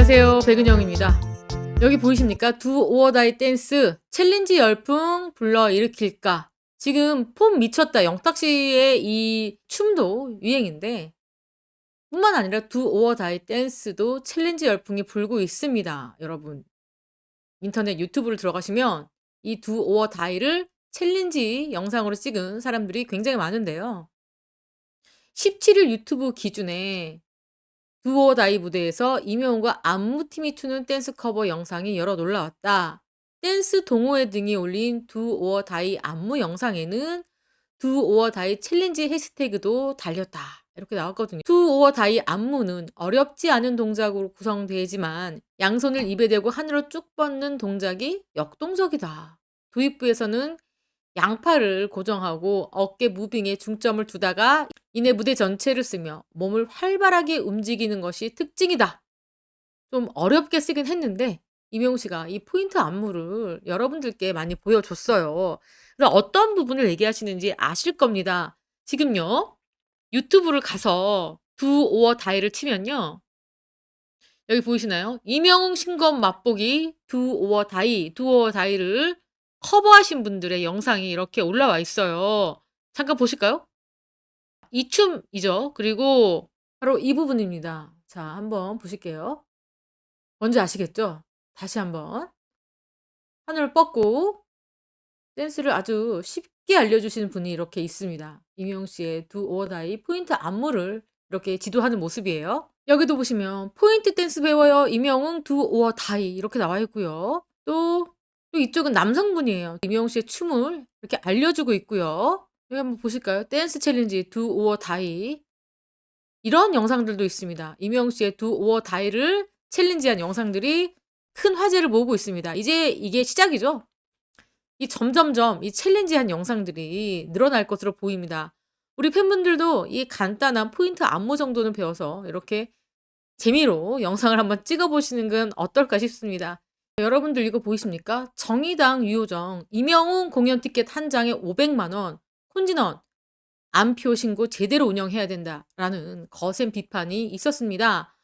안녕하세요. 백은영입니다. 여기 보이십니까? 두 오어 다이 댄스 챌린지 열풍 불러일으킬까? 지금 폼 미쳤다 영탁씨의 이 춤도 유행인데 뿐만 아니라 두 오어 다이 댄스도 챌린지 열풍이 불고 있습니다. 여러분 인터넷 유튜브를 들어가시면 이 두 오어 다이를 챌린지 영상으로 찍은 사람들이 굉장히 많은데요. 17일 유튜브 기준에 두오 다이 무대에서 이명웅과 안무팀이 추는 댄스 커버 영상이 여럿 올라왔다. 댄스 동호회 등이 올린 두오어 다이 안무 영상에는 두오어 다이 챌린지 해시태그도 달렸다. 이렇게 나왔거든요. 두오어 다이 안무는 어렵지 않은 동작으로 구성되지만 양손을 입에 대고 하늘로 쭉 뻗는 동작이 역동적이다. 도입부에서는 양팔을 고정하고 어깨 무빙에 중점을 두다가 이내 무대 전체를 쓰며 몸을 활발하게 움직이는 것이 특징이다. 좀 어렵게 쓰긴 했는데 이명웅 씨가 이 포인트 안무를 여러분들께 많이 보여줬어요. 그럼 어떤 부분을 얘기하시는지 아실 겁니다. 지금요. 유튜브를 가서 두오어 다이를 치면요. 여기 보이시나요? 이명웅 신곡 맛보기 두오어 다이를 커버하신 분들의 영상이 이렇게 올라와 있어요. 잠깐 보실까요? 이 춤이죠. 그리고 바로 이 부분입니다. 자, 한번 보실게요. 뭔지 아시겠죠? 다시 한번. 하늘을 뻗고 댄스를 아주 쉽게 알려주시는 분이 이렇게 있습니다. 이명웅 씨의 두오어 다이 포인트 안무를 이렇게 지도하는 모습이에요. 여기도 보시면 포인트 댄스 배워요. 이명웅 두오어 다이 이렇게 나와 있고요. 또 이쪽은 남성분이에요. 이명웅 씨의 춤을 이렇게 알려주고 있고요. 여기 한번 보실까요? 댄스 챌린지 두오어 다이 이런 영상들도 있습니다. 이명웅 씨의 두오어 다이를 챌린지한 영상들이 큰 화제를 모으고 있습니다. 이제 이게 시작이죠. 이 점점점 이 챌린지한 영상들이 늘어날 것으로 보입니다. 우리 팬분들도 이 간단한 포인트 안무 정도는 배워서 이렇게 재미로 영상을 한번 찍어 보시는 건 어떨까 싶습니다. 여러분들 이거 보이십니까? 정의당 유효정 이명웅 공연 티켓 한 장에 500만 원 콘진원 안표 신고 제대로 운영해야 된다라는 거센 비판이 있었습니다.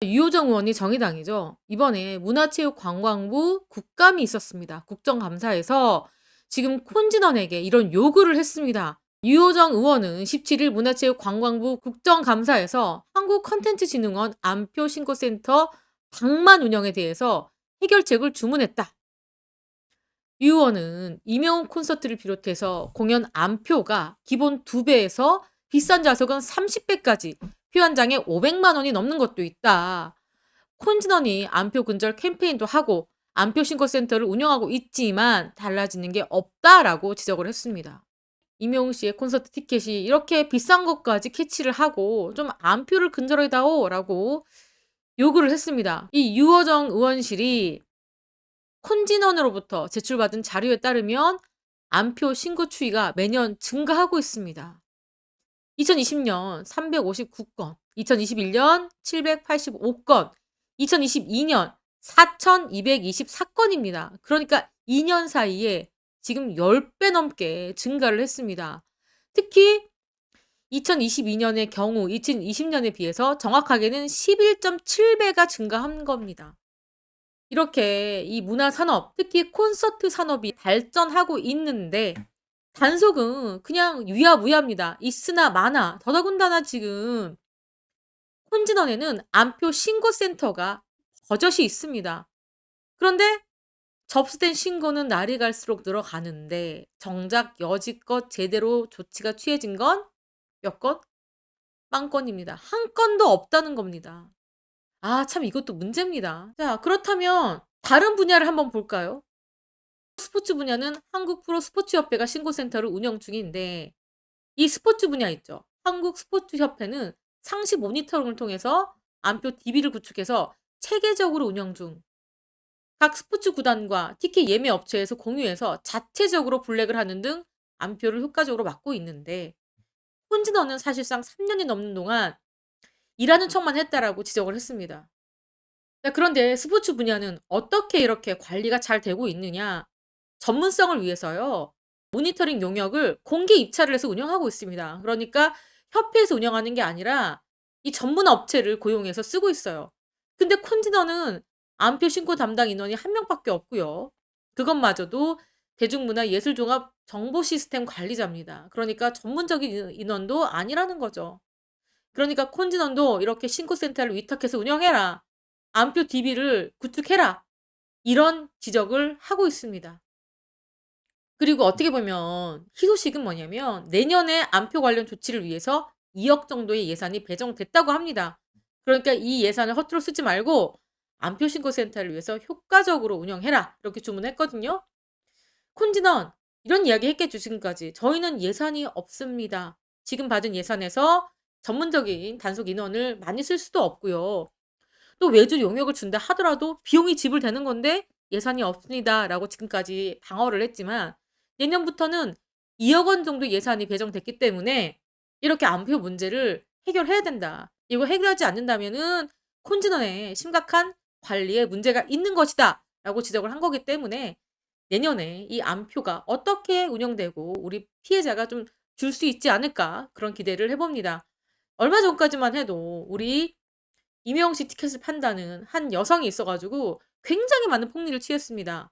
유효정 의원이 정의당이죠. 이번에 문화체육관광부 국감이 있었습니다. 국정감사에서 지금 콘진원에게 이런 요구를 했습니다. 유효정 의원은 17일 문화체육관광부 국정감사에서 한국컨텐츠진흥원 안표 신고센터 방만 운영에 대해서 해결책을 주문했다. 유 의원은 이명웅 콘서트를 비롯해서 공연 안표가 기본 2배에서 비싼 좌석은 30배까지 표 한 장에 500만 원이 넘는 것도 있다. 콘진원이 안표 근절 캠페인도 하고 안표 신고센터를 운영하고 있지만 달라지는 게 없다라고 지적을 했습니다. 이명웅 씨의 콘서트 티켓이 이렇게 비싼 것까지 캐치를 하고 좀 안표를 근절해다오라고 요구를 했습니다. 이 유어정 의원실이 콘진원으로부터 제출받은 자료에 따르면 안표 신고 추이가 매년 증가하고 있습니다. 2020년 359건, 2021년 785건, 2022년 4,224건입니다. 그러니까 2년 사이에 지금 10배 넘게 증가를 했습니다. 특히 2022년의 경우 2020년에 비해서 정확하게는 11.7배가 증가한 겁니다. 이렇게 이 문화산업, 특히 콘서트 산업이 발전하고 있는데 단속은 그냥 유야무야입니다. 있으나 마나. 더더군다나 지금 콘진원에는 안표 신고센터가 버젓이 있습니다. 그런데 접수된 신고는 날이 갈수록 늘어가는데 정작 여지껏 제대로 조치가 취해진 건 몇 건? 빵건입니다. 한 건도 없다는 겁니다. 아, 참 이것도 문제입니다. 자, 그렇다면 다른 분야를 한번 볼까요? 스포츠 분야는 한국 프로스포츠협회가 신고센터를 운영 중인데 이 스포츠 분야 있죠. 한국 스포츠협회는 상시 모니터링을 통해서 안표 DB를 구축해서 체계적으로 운영 중. 각 스포츠 구단과 티켓 예매 업체에서 공유해서 자체적으로 블랙을 하는 등 안표를 효과적으로 막고 있는데 콘진원은 사실상 3년이 넘는 동안 일하는 척만 했다라고 지적을 했습니다. 그런데 스포츠 분야는 어떻게 이렇게 관리가 잘 되고 있느냐? 전문성을 위해서요. 모니터링 용역을 공개 입찰을 해서 운영하고 있습니다. 그러니까 협회에서 운영하는 게 아니라 이 전문 업체를 고용해서 쓰고 있어요. 근데 콘진원은 암표 신고 담당 인원이 1명밖에 없고요. 그것마저도 대중문화예술종합 정보시스템 관리자입니다. 그러니까 전문적인 인원도 아니라는 거죠. 그러니까 콘진원도 이렇게 신고센터를 위탁해서 운영해라. 암표 DB를 구축해라. 이런 지적을 하고 있습니다. 그리고 어떻게 보면 희소식은 뭐냐면 내년에 암표 관련 조치를 위해서 2억 정도의 예산이 배정됐다고 합니다. 그러니까 이 예산을 허투루 쓰지 말고 암표 신고센터를 위해서 효과적으로 운영해라. 이렇게 주문했거든요. 콘진원 이런 이야기 했겠죠 지금까지. 저희는 예산이 없습니다. 지금 받은 예산에서 전문적인 단속 인원을 많이 쓸 수도 없고요. 또 외주 용역을 준다 하더라도 비용이 지불되는 건데 예산이 없습니다라고 지금까지 방어를 했지만 내년부터는 2억 원 정도 예산이 배정됐기 때문에 이렇게 암표 문제를 해결해야 된다. 이거 해결하지 않는다면은 콘진원에 심각한 관리에 문제가 있는 것이다라고 지적을 한 거기 때문에 내년에 이 암표가 어떻게 운영되고 우리 피해자가 좀 줄 수 있지 않을까 그런 기대를 해 봅니다. 얼마 전까지만 해도 우리 임영웅 씨 티켓을 판다는 한 여성이 있어 가지고 굉장히 많은 폭리를 취했습니다.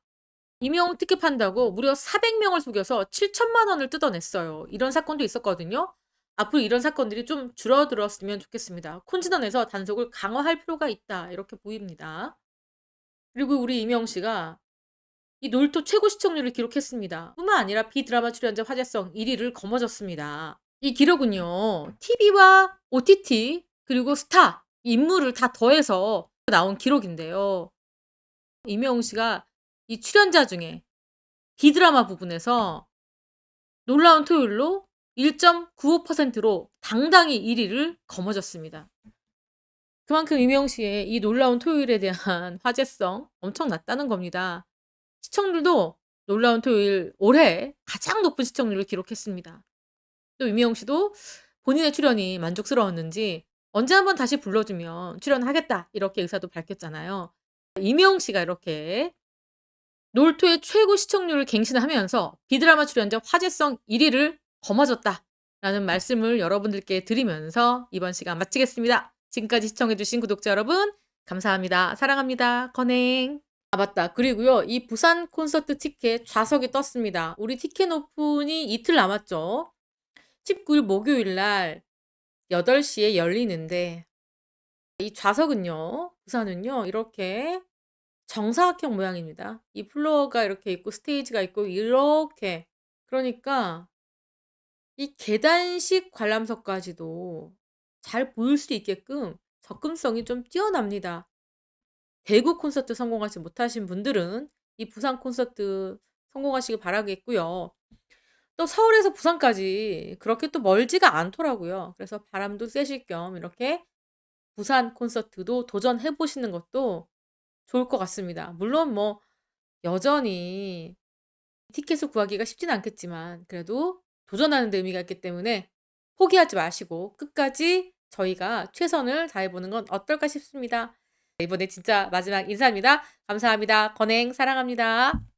임영웅 티켓 판다고 무려 400명을 속여서 7천만 원을 뜯어냈어요. 이런 사건도 있었거든요. 앞으로 이런 사건들이 좀 줄어들었으면 좋겠습니다. 콘진원에서 단속을 강화할 필요가 있다. 이렇게 보입니다. 그리고 우리 임영웅 씨가 이 놀토 최고 시청률을 기록했습니다. 뿐만 아니라 비드라마 출연자 화제성 1위를 거머쥐었습니다. 이 기록은요. TV와 OTT 그리고 스타 인물을 다 더해서 나온 기록인데요. 임영웅 씨가 이 출연자 중에 비드라마 부분에서 놀라운 토요일로 1.95%로 당당히 1위를 거머쥐었습니다. 그만큼 임영웅 씨의 이 놀라운 토요일에 대한 화제성 엄청 났다는 겁니다. 시청률도 놀라운 토요일 올해 가장 높은 시청률을 기록했습니다. 또 임영웅 씨도 본인의 출연이 만족스러웠는지 언제 한번 다시 불러주면 출연하겠다 이렇게 의사도 밝혔잖아요. 임영웅 씨가 이렇게 놀토의 최고 시청률을 갱신하면서 비드라마 출연자 화제성 1위를 거머쥐었다라는 말씀을 여러분들께 드리면서 이번 시간 마치겠습니다. 지금까지 시청해주신 구독자 여러분 감사합니다. 사랑합니다. 건행. 아 맞다. 그리고요. 이 부산 콘서트 티켓 좌석이 떴습니다. 우리 티켓 오픈이 이틀 남았죠. 19일 목요일 날 8시에 열리는데 이 좌석은요. 부산은요. 이렇게 정사각형 모양입니다. 이 플로어가 이렇게 있고 스테이지가 있고 이렇게 그러니까 이 계단식 관람석까지도 잘 보일 수 있게끔 접근성이 좀 뛰어납니다. 대구 콘서트 성공하지 못하신 분들은 이 부산 콘서트 성공하시길 바라겠고요. 또 서울에서 부산까지 그렇게 또 멀지가 않더라고요. 그래서 바람도 쐬실 겸 이렇게 부산 콘서트도 도전해 보시는 것도 좋을 것 같습니다. 물론 뭐 여전히 티켓을 구하기가 쉽진 않겠지만 그래도 도전하는 데 의미가 있기 때문에 포기하지 마시고 끝까지 저희가 최선을 다해 보는 건 어떨까 싶습니다. 이번에 진짜 마지막 인사입니다. 감사합니다. 건행 사랑합니다.